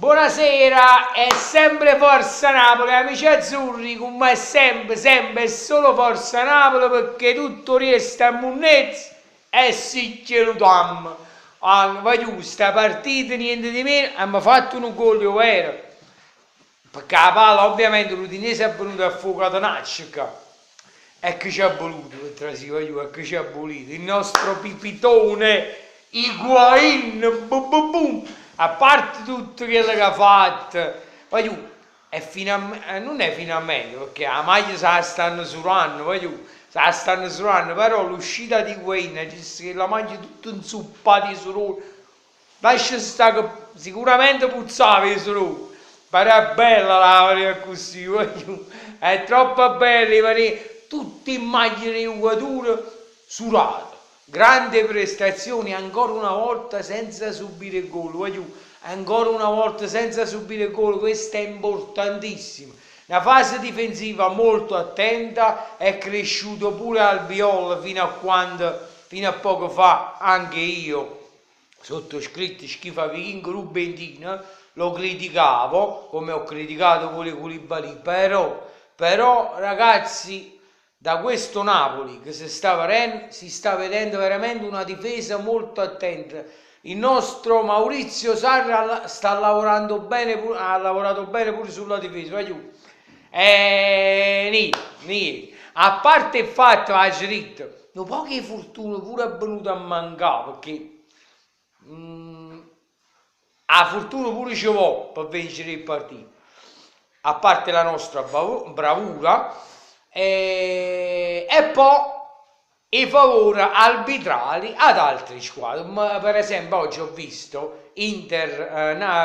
Buonasera, è sempre Forza Napoli, amici azzurri, come è sempre, è solo Forza Napoli perché tutto resta a munnezza e si chiudiamo. Va giusta partita, niente di meno, abbiamo fatto un gol vero, perché la palla ovviamente l'Udinese è venuto a fuoco da Naccia e che ci ha voluto per trasire giù, e che ci ha voluto il nostro Pipitone Higuain, bum bum bum. A parte tutto quello che ha fatto, poi giù, non è finalmente, perché la maglia se la stanno surando, poi giù, se la stanno surando, però l'uscita di Wayne, che la maglia tutta inzuppata di solo, lascia stare che sicuramente puzzava di solo, però è bella la varia così, poi giù, è troppo bella, tutte in maglia di uguatura surata. Grande prestazione ancora una volta senza subire gol, ancora una volta senza subire gol, questo è importantissimo. La fase difensiva molto attenta, è cresciuto pure Albiol fino a poco fa, anche io, sottoscritto Schifa Vichingo Rubentina, lo criticavo, come ho criticato pure Koulibaly, però ragazzi, da questo Napoli che si sta vedendo veramente una difesa molto attenta. Il nostro Maurizio Sarri sta lavorando bene, ha lavorato bene pure sulla difesa. A parte il fatto che no poche fortune pure è venuto a mancare, perché la fortuna pure ci vuole per vincere il partito. A parte la nostra bravura, e poi i favori arbitrali ad altre squadre. Per esempio oggi ho visto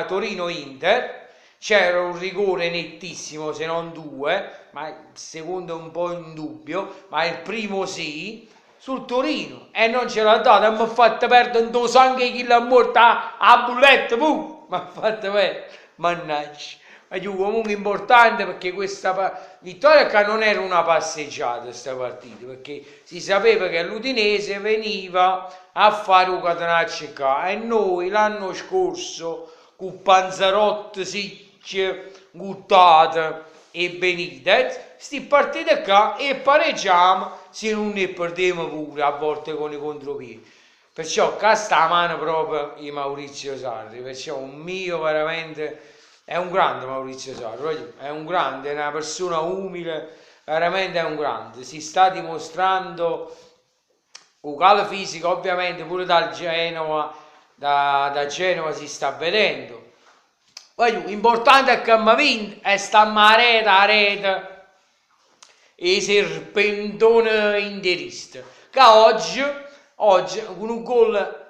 Torino-Inter, c'era un rigore nettissimo, se non due, ma il secondo è un po' in dubbio, ma il primo sì, sul Torino, e non ce l'ha data, mi ha fatto perdere un sangue chi l'ha morta a bulletta, mi ha fatto perdere, mannaggia. Ma comunque importante, perché questa vittoria che non era una passeggiata questa partita, perché si sapeva che l'Udinese veniva a fare un catenaccio qua, e noi l'anno scorso con Panzarotti, Sicce, Guttata e Benitez sti partite qua e pareggiamo, se non ne perdiamo pure a volte con i contropiedi. Perciò qua sta a mano proprio di Maurizio Sarri, perciò un mio veramente. È un grande Maurizio Sarri, è un grande, è una persona umile, veramente è un grande. Si sta dimostrando un calo fisico, ovviamente pure dal Genova, da Genova si sta vedendo. L'importante è che abbiamo vinto e stiamo a rete, i serpentone interista. Che oggi con un gol,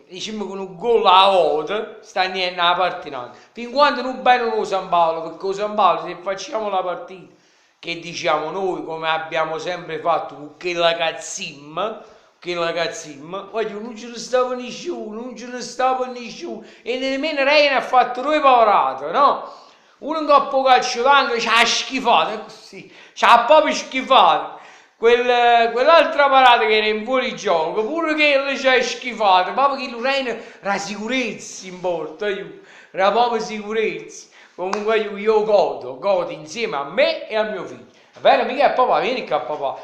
diciamo con un gol a volta sta niente la partita, fin quando non bene lo San Paolo, perché lo San Paolo, se facciamo la partita che diciamo noi, come abbiamo sempre fatto con quella cazzimma, non ce ne stava nessuno, e nemmeno Reina ha fatto due parate, no? Uno in coppo calcio d'angolo ci ha schifato, così, ci ha proprio schifato. Quell'altra parata che era in fuorigioco, pure che ci ha schifato, proprio che l'Ucraina era sicurezza in porta, era proprio sicurezza. Comunque io godo insieme a me e al mio figlio. Va bene, mica papà, vieni qua papà,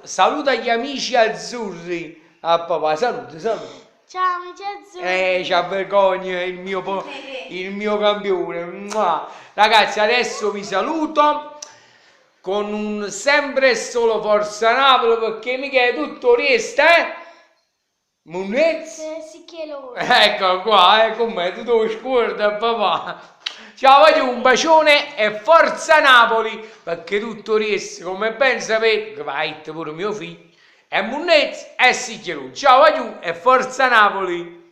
saluta gli amici azzurri a papà, saluta. Ciao amici azzurri. C'ha vergogna il mio campione. Mua. Ragazzi, adesso vi saluto con un sempre e solo Forza Napoli, perché mica tutto resta, Munez? Sì che lo Ecco qua, com'è, tu devi scordare papà. Ciao, voglio un bacione e Forza Napoli, perché tutto resta, come ben sapete, che vai pure mio figlio, e Munez e Sicchielu. Ciao, voglio e Forza Napoli.